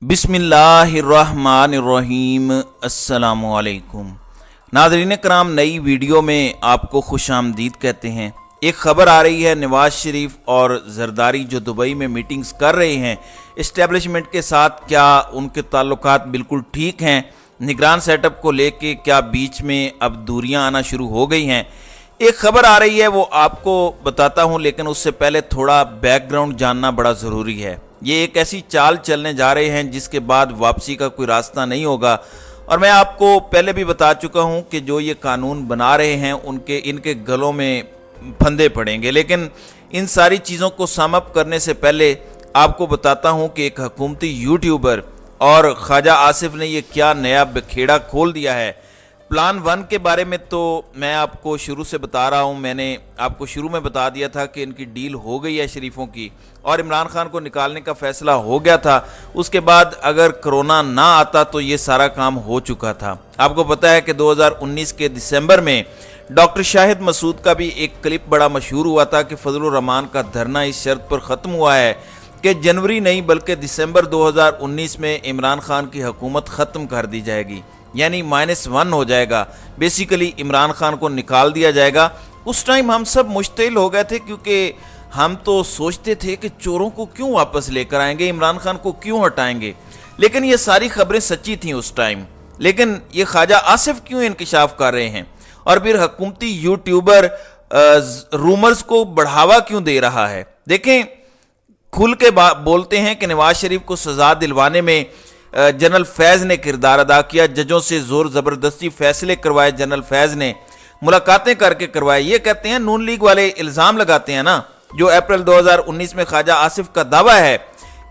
बिस्मिल्लाहिर्रहमानिर्रहीम। अस्सलामुअलैकुम नाज़रीन कराम, नई वीडियो में आपको खुश आमदीद कहते हैं। एक ख़बर आ रही है, नवाज़ शरीफ और ज़रदारी जो दुबई में मीटिंग्स कर रहे हैं इस्टेब्लिशमेंट के साथ, क्या उनके ताल्लुकात बिल्कुल ठीक हैं? निगरान सेटअप को लेके क्या बीच में अब दूरियां आना शुरू हो गई हैं? एक ख़बर आ रही है, वो आपको बताता हूं, लेकिन उससे पहले थोड़ा बैकग्राउंड जानना बड़ा ज़रूरी है। ये एक ऐसी चाल चलने जा रहे हैं जिसके बाद वापसी का कोई रास्ता नहीं होगा। और मैं आपको पहले भी बता चुका हूं कि जो ये कानून बना रहे हैं इनके गलों में फंदे पड़ेंगे। लेकिन इन सारी चीज़ों को सम अप करने से पहले आपको बताता हूं कि एक हुकूमती यूट्यूबर और ख्वाजा आसिफ ने ये क्या नया बखेड़ा खोल दिया है। प्लान 1 के बारे में तो मैं आपको शुरू से बता रहा हूं। मैंने आपको शुरू में बता दिया था कि इनकी डील हो गई है शरीफों की, और इमरान खान को निकालने का फैसला हो गया था। उसके बाद अगर कोरोना ना आता तो ये सारा काम हो चुका था। आपको पता है कि 2019 के दिसंबर में डॉक्टर शाहिद मसूद का भी एक क्लिप बड़ा मशहूर हुआ था कि फजलुर रहमान का धरना इस शर्त पर ख़त्म हुआ है कि जनवरी नहीं बल्कि दिसंबर 2019 में इमरान खान की हुकूमत ख़त्म कर दी जाएगी, यानी -1 हो जाएगा। बेसिकली इमरान खान को निकाल दिया जाएगा। उस टाइम हम सब मुश्तिल हो गए थे, क्योंकि हम तो सोचते थे कि चोरों को क्यों वापस लेकर आएंगे, इमरान खान को क्यों हटाएंगे। लेकिन ये सारी खबरें सच्ची थीं उस टाइम। लेकिन ये ख्वाजा आसिफ क्यों इंकशाफ कर रहे हैं, और फिर हुकूमती यूट्यूबर रूमर्स को बढ़ावा क्यों दे रहा है? देखें, खुल के बोलते हैं कि नवाज शरीफ को सजा दिलवाने में जनरल फैज़ ने किरदार अदा किया। जजों से जोर ज़बरदस्ती फैसले करवाए जनरल फैज़ ने, मुलाकातें करके करवाए। ये कहते हैं, नून लीग वाले इल्ज़ाम लगाते हैं ना, जो अप्रैल 2019 में ख्वाजा आसिफ का दावा है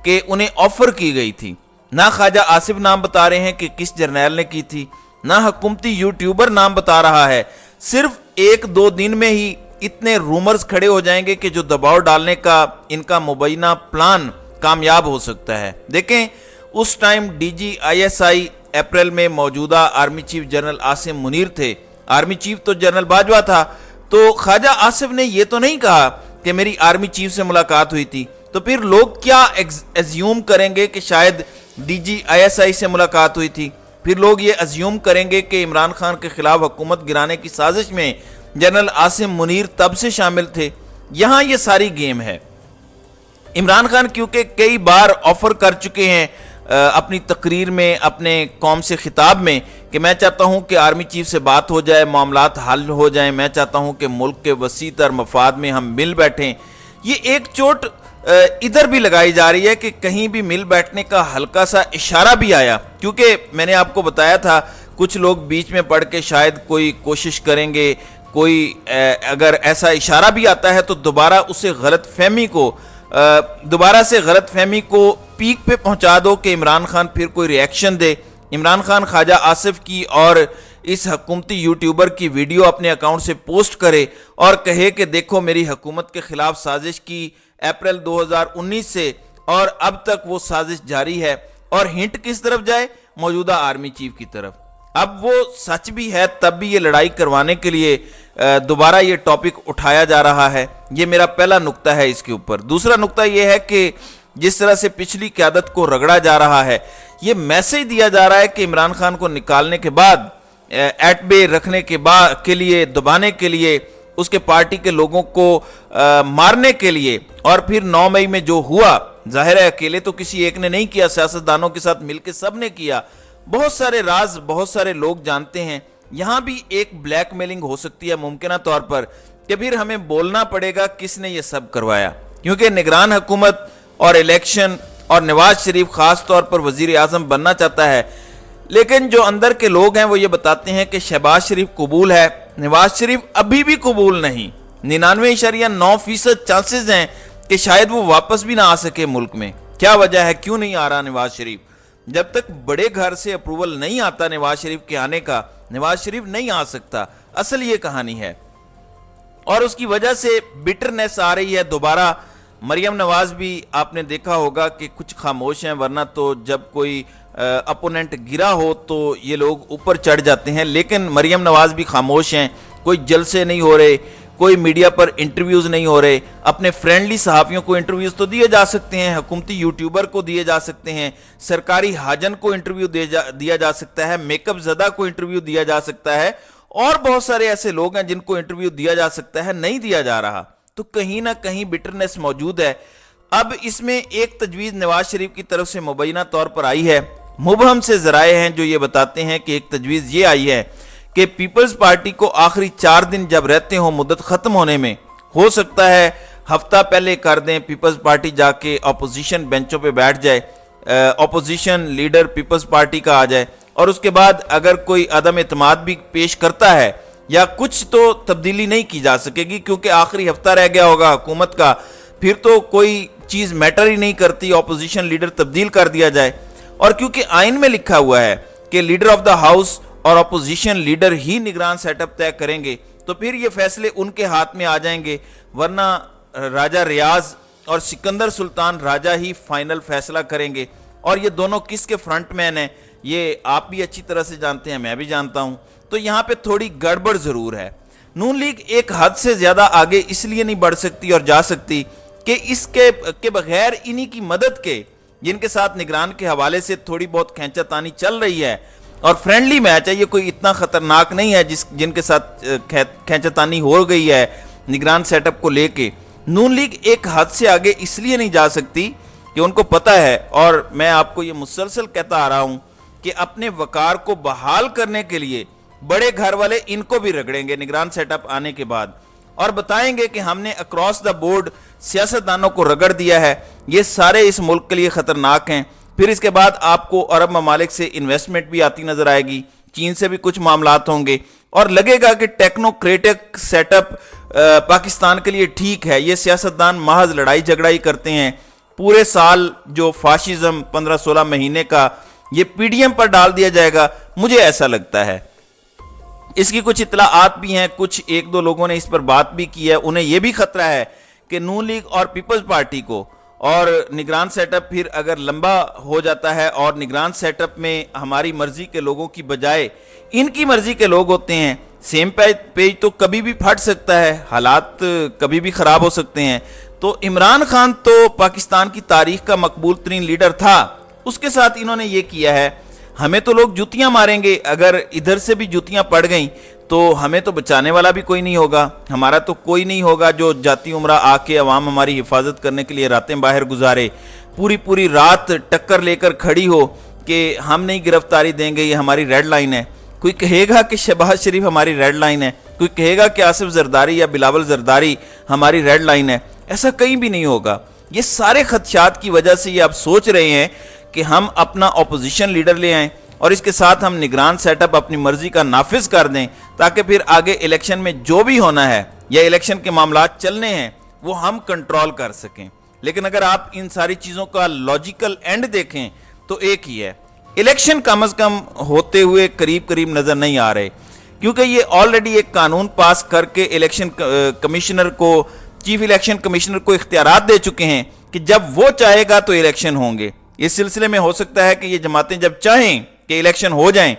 कि उन्हें ऑफर की गई थी। ना ख्वाजा आसिफ नाम बता रहे हैं कि किस जर्नैल ने की थी, ना हुकूमती यूट्यूबर नाम बता रहा है। सिर्फ 1-2 दिन में ही इतने रूमर्स खड़े हो जाएंगे कि जो दबाव डालने का इनका मुबैना प्लान कामयाब हो सकता है। देखें, उस टाइम DGISI अप्रैल में मौजूदा army chief general Asim Munir थे। आर्मी चीफ तो जनरल बाजवा था। तो ख्वाजा आसिफ ने यह तो नहीं कहा कि मेरी आर्मी चीफ से मुलाकात हुई थी। तो फिर लोग क्या एज्यूम करेंगे कि शायद DGISI से मुलाकात हुई थी। फिर लोग ये एज्यूम करेंगे कि इमरान खान के खिलाफ हुकूमत गिराने की साजिश में जनरल आसिम मुनीर तब से शामिल थे। यहां ये सारी गेम है। इमरान खान क्योंकि कई बार ऑफर कर चुके हैं अपनी तकरीर में, अपने कौम से खिताब में, कि मैं चाहता हूं कि आर्मी चीफ से बात हो जाए, मामलात हल हो जाएं, मैं चाहता हूं कि मुल्क के वसी तर मफाद में हम मिल बैठें। ये एक चोट इधर भी लगाई जा रही है कि कहीं भी मिल बैठने का हल्का सा इशारा भी आया, क्योंकि मैंने आपको बताया था कुछ लोग बीच में पढ़ के शायद कोई कोशिश करेंगे, कोई अगर ऐसा इशारा भी आता है तो दोबारा से गलत फहमी को पीक पे पहुंचा दो कि इमरान खान फिर कोई रिएक्शन दे। इमरान खान ख्वाजा आसिफ की और इस हुकूमती यूट्यूबर की वीडियो अपने अकाउंट से पोस्ट करे और कहे कि देखो मेरी हुकूमत के खिलाफ साजिश की अप्रैल 2019 से, और अब तक वो साजिश जारी है। और हिंट किस तरफ जाए? मौजूदा आर्मी चीफ की तरफ। अब वो सच भी है, तब भी ये लड़ाई करवाने के लिए दोबारा ये टॉपिक उठाया जा रहा है। ये मेरा पहला नुक्ता है इसके ऊपर। दूसरा नुक्ता ये है कि जिस तरह से पिछली क़यादत को रगड़ा जा रहा है, ये मैसेज दिया जा रहा है कि इमरान खान को निकालने के बाद, एट बे रखने के लिए, दबाने के लिए, उसके पार्टी के लोगों को मारने के लिए, और फिर 9 मई में जो हुआ, जाहिर है अकेले तो किसी एक ने नहीं किया, सियासतदानों के साथ मिलकर सब ने किया। बहुत सारे राज बहुत सारे लोग जानते हैं। यहां भी एक ब्लैकमेलिंग हो सकती है मुमकिन तौर पर, कि फिर हमें बोलना पड़ेगा किसने ये सब करवाया, क्योंकि निगरान हुकूमत और इलेक्शन, और नवाज शरीफ खास तौर पर वजीर आजम बनना चाहता है। लेकिन जो अंदर के लोग हैं वो ये बताते हैं कि शहबाज शरीफ कबूल है, नवाज शरीफ अभी भी कबूल नहीं। 99.9% चांसेस हैं कि शायद वो वापस भी ना आ सके मुल्क में। क्या वजह है, क्यों नहीं आ रहा नवाज शरीफ? जब तक बड़े घर से अप्रूवल नहीं आता नवाज शरीफ के आने का, नवाज शरीफ नहीं आ सकता। असल ये कहानी है, और उसकी वजह से बिटरनेस आ रही है दोबारा। मरियम नवाज भी आपने देखा होगा कि कुछ खामोश हैं, वरना तो जब कोई अपोनेंट गिरा हो तो ये लोग ऊपर चढ़ जाते हैं। लेकिन मरियम नवाज भी खामोश हैं, कोई जलसे नहीं हो रहे, کوئی میڈیا پر انٹرویوز نہیں ہو رہے. اپنے فرینڈلی صحافیوں کو انٹرویوز تو دیے جا سکتے ہیں, حکومتی یوٹیوبر کو دیے جا سکتے ہیں, سرکاری حاجن کو انٹرویو دیا جا سکتا ہے, میک اپ زدہ کو انٹرویو دیا جا سکتا ہے, اور بہت سارے ایسے لوگ ہیں جن کو انٹرویو دیا جا سکتا ہے, نہیں دیا جا رہا. تو کہیں نہ کہیں بٹرنس موجود ہے. اب اس میں ایک تجویز نواز شریف کی طرف سے مبینہ طور پر آئی ہے. مبہم سے ذرائع ہیں جو یہ بتاتے ہیں کہ ایک تجویز یہ آئی ہے کہ پیپلز پارٹی کو آخری 4 دن جب رہتے ہوں مدت ختم ہونے میں, ہو سکتا ہے ہفتہ پہلے کر دیں, پیپلز پارٹی جا کے اپوزیشن بینچوں پہ بیٹھ جائے, اپوزیشن لیڈر پیپلز پارٹی کا آ جائے, اور اس کے بعد اگر کوئی عدم اعتماد بھی پیش کرتا ہے یا کچھ تو تبدیلی نہیں کی جا سکے گی, کیونکہ آخری ہفتہ رہ گیا ہوگا حکومت کا, پھر تو کوئی چیز میٹر ہی نہیں کرتی, اپوزیشن لیڈر تبدیل کر دیا جائے. اور کیونکہ آئین میں لکھا ہوا ہے کہ لیڈر آف دا ہاؤس اور اپوزیشن لیڈر ہی نگران سیٹ اپ طے کریں گے, تو پھر یہ فیصلے ان کے ہاتھ میں آ جائیں گے, ورنہ راجہ ریاض اور سکندر سلطان راجہ ہی فائنل فیصلہ کریں گے. اور یہ دونوں کس کے فرنٹ مین ہیں یہ آپ بھی اچھی طرح سے جانتے ہیں, میں بھی جانتا ہوں. تو یہاں پہ تھوڑی گڑبڑ ضرور ہے. نون لیگ ایک حد سے زیادہ آگے اس لیے نہیں بڑھ سکتی اور جا سکتی کہ اس کے بغیر انہی کی مدد کے, جن کے ساتھ نگران کے حوالے سے تھوڑی بہت کھینچا تانی چل رہی ہے, اور فرینڈلی میچ ہے, یہ کوئی اتنا خطرناک نہیں ہے جن کے ساتھ کھینچا تانی ہو گئی ہے نگران سیٹ اپ کو لے کے. نون لیگ ایک حد سے آگے اس لیے نہیں جا سکتی کہ ان کو پتہ ہے, اور میں آپ کو یہ مسلسل کہتا آ رہا ہوں کہ اپنے وقار کو بحال کرنے کے لیے بڑے گھر والے ان کو بھی رگڑیں گے نگران سیٹ اپ آنے کے بعد, اور بتائیں گے کہ ہم نے اکراس دا بورڈ سیاستدانوں کو رگڑ دیا ہے, یہ سارے اس ملک کے لیے خطرناک ہیں. پھر اس کے بعد آپ کو عرب ممالک سے انویسٹمنٹ بھی آتی نظر آئے گی, چین سے بھی کچھ معاملات ہوں گے, اور لگے گا کہ ٹیکنوکریٹک سیٹ اپ پاکستان کے لیے ٹھیک ہے. یہ سیاستدان محض لڑائی جھگڑائی کرتے ہیں, پورے سال جو فاشزم 15-16 مہینے کا یہ پی ڈی ایم پر ڈال دیا جائے گا, مجھے ایسا لگتا ہے. اس کی کچھ اطلاعات بھی ہیں, کچھ 1-2 لوگوں نے اس پر بات بھی کی ہے, انہیں یہ بھی خطرہ ہے کہ نون لیگ اور پیپلز پارٹی کو اور نگران سیٹ اپ پھر اگر لمبا ہو جاتا ہے, اور نگران سیٹ اپ میں ہماری مرضی کے لوگوں کی بجائے ان کی مرضی کے لوگ ہوتے ہیں, سیم پیج تو کبھی بھی پھٹ سکتا ہے, حالات کبھی بھی خراب ہو سکتے ہیں. تو عمران خان تو پاکستان کی تاریخ کا مقبول ترین لیڈر تھا, اس کے ساتھ انہوں نے یہ کیا ہے. ہمیں تو لوگ جوتیاں ماریں گے, اگر ادھر سے بھی جوتیاں پڑ گئیں تو ہمیں تو بچانے والا بھی کوئی نہیں ہوگا, ہمارا تو کوئی نہیں ہوگا جو جاتی عمرہ آ کے عوام ہماری حفاظت کرنے کے لیے راتیں باہر گزارے, پوری رات ٹکر لے کر کھڑی ہو کہ ہم نہیں گرفتاری دیں گے, یہ ہماری ریڈ لائن ہے. کوئی کہے گا کہ شہباز شریف ہماری ریڈ لائن ہے, کوئی کہے گا کہ آصف زرداری یا بلاول زرداری ہماری ریڈ لائن ہے. ایسا کہیں بھی نہیں ہوگا. یہ سارے خدشات کی وجہ سے یہ آپ سوچ رہے ہیں کہ ہم اپنا اپوزیشن لیڈر لے آئیں, اور اس کے ساتھ ہم نگران سیٹ اپ اپنی مرضی کا نافذ کر دیں, تاکہ پھر آگے الیکشن میں جو بھی ہونا ہے یا الیکشن کے معاملات چلنے ہیں وہ ہم کنٹرول کر سکیں. لیکن اگر آپ ان ساری چیزوں کا لاجیکل اینڈ دیکھیں تو ایک ہی ہے, الیکشن کم از کم ہوتے ہوئے قریب نظر نہیں آ رہے, کیونکہ یہ آلریڈی ایک قانون پاس کر کے الیکشن کمشنر کو, چیف الیکشن کمشنر کو اختیارات دے چکے ہیں کہ جب وہ چاہے گا تو الیکشن ہوں گے. اس سلسلے میں ہو سکتا ہے کہ یہ جماعتیں جب چاہیں کہ الیکشن ہو جائیں,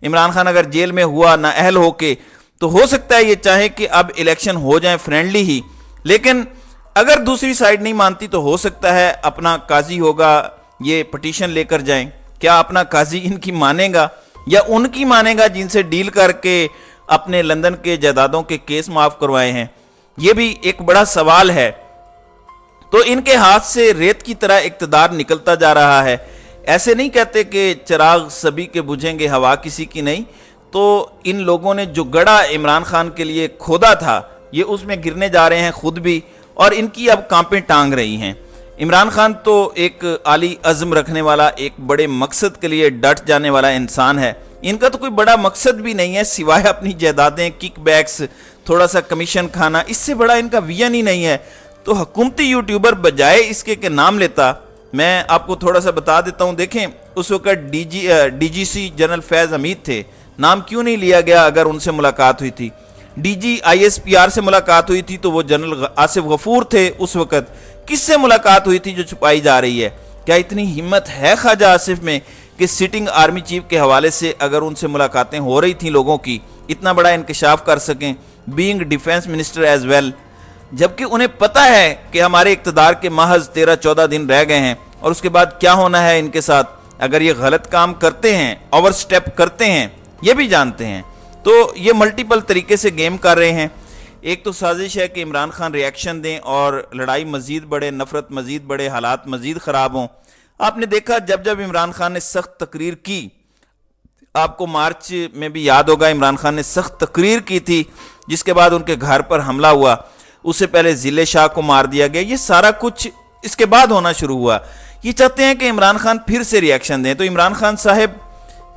عمران خان اگر جیل میں ہوا نہ اہل ہو کے, تو ہو سکتا ہے یہ چاہیں کہ اب الیکشن ہو جائیں فرینڈلی ہی. لیکن اگر دوسری سائیڈ نہیں مانتی تو ہو سکتا ہے اپنا قاضی ہوگا یہ پٹیشن لے کر جائیں. کیا اپنا قاضی ان کی مانے گا یا ان کی مانے گا جن سے ڈیل کر کے اپنے لندن کے جائیدادوں کے کیس معاف کروائے ہیں؟ یہ بھی ایک بڑا سوال ہے. تو ان کے ہاتھ سے ریت کی طرح اقتدار نکلتا جا رہا ہے. ایسے نہیں کہتے کہ چراغ سبھی کے بجھیں گے ہوا کسی کی نہیں. تو ان لوگوں نے جو گڑھا عمران خان کے لیے کھودا تھا یہ اس میں گرنے جا رہے ہیں خود بھی, اور ان کی اب کانپیں ٹانگ رہی ہیں. عمران خان تو ایک عالی عزم رکھنے والا, ایک بڑے مقصد کے لیے ڈٹ جانے والا انسان ہے. ان کا تو کوئی بڑا مقصد بھی نہیں ہے سوائے اپنی جائیدادیں, کک بیکس, تھوڑا سا کمیشن کھانا, اس سے بڑا ان کا ویژن ہی نہیں ہے. تو حکومتی یوٹیوبر بجائے اس کے کہ نام لیتا, میں آپ کو تھوڑا سا بتا دیتا ہوں. دیکھیں اس وقت ڈی جی سی جنرل فیض حمید تھے, نام کیوں نہیں لیا گیا؟ اگر ان سے ملاقات ہوئی تھی, D G I S P R سے ملاقات ہوئی تھی تو وہ جنرل آصف غفور تھے اس وقت. کس سے ملاقات ہوئی تھی جو چھپائی جا رہی ہے؟ کیا اتنی ہمت ہے خواجہ آصف میں کہ سٹنگ آرمی چیف کے حوالے سے اگر ان سے ملاقاتیں ہو رہی تھیں لوگوں کی, اتنا بڑا انکشاف کر سکیں؟ Being defence minister as well, जबकि उन्हें पता है कि हमारे इक़्तिदार के महज 13-14 दिन रह गए हैं और उसके बाद क्या होना है इनके साथ अगर ये गलत काम करते हैं, ओवर स्टेप करते हैं, ये भी जानते हैं। तो ये मल्टीपल तरीके से गेम कर रहे हैं। एक तो साजिश है कि इमरान खान रिएक्शन दें और लड़ाई मजीद बढ़े, नफरत मजीद बढ़े, हालात मजीद ख़राब हों। आपने देखा जब जब इमरान खान ने सख्त तकरीर की, आपको मार्च में भी याद होगा इमरान खान ने सख्त तकरीर की थी जिसके बाद उनके घर पर हमला हुआ, उससे पहले ज़िले शाह को मार दिया गया, ये सारा कुछ इसके बाद होना शुरू हुआ। ये चाहते हैं कि इमरान खान फिर से रिएक्शन दें। तो इमरान खान साहब,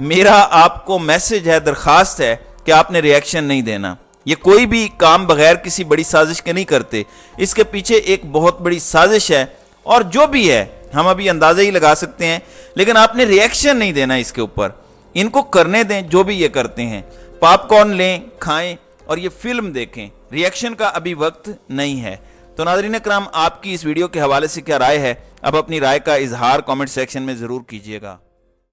मेरा आपको मैसेज है, दरख्वास्त है कि आपने रिएक्शन नहीं देना। ये कोई भी काम बगैर किसी बड़ी साजिश के नहीं करते, इसके पीछे एक बहुत बड़ी साजिश है और जो भी है हम अभी अंदाज़ा ही लगा सकते हैं, लेकिन आपने रिएक्शन नहीं देना इसके ऊपर। इनको करने दें जो भी ये करते हैं, पॉपकॉर्न लें, खाएं और ये फिल्म देखें, रिएक्शन का अभी वक्त नहीं है। तो नाज़रीन इकराम, आपकी इस वीडियो के हवाले से क्या राय है? अब अपनी राय का इजहार कमेंट सेक्शन में ज़रूर कीजिएगा।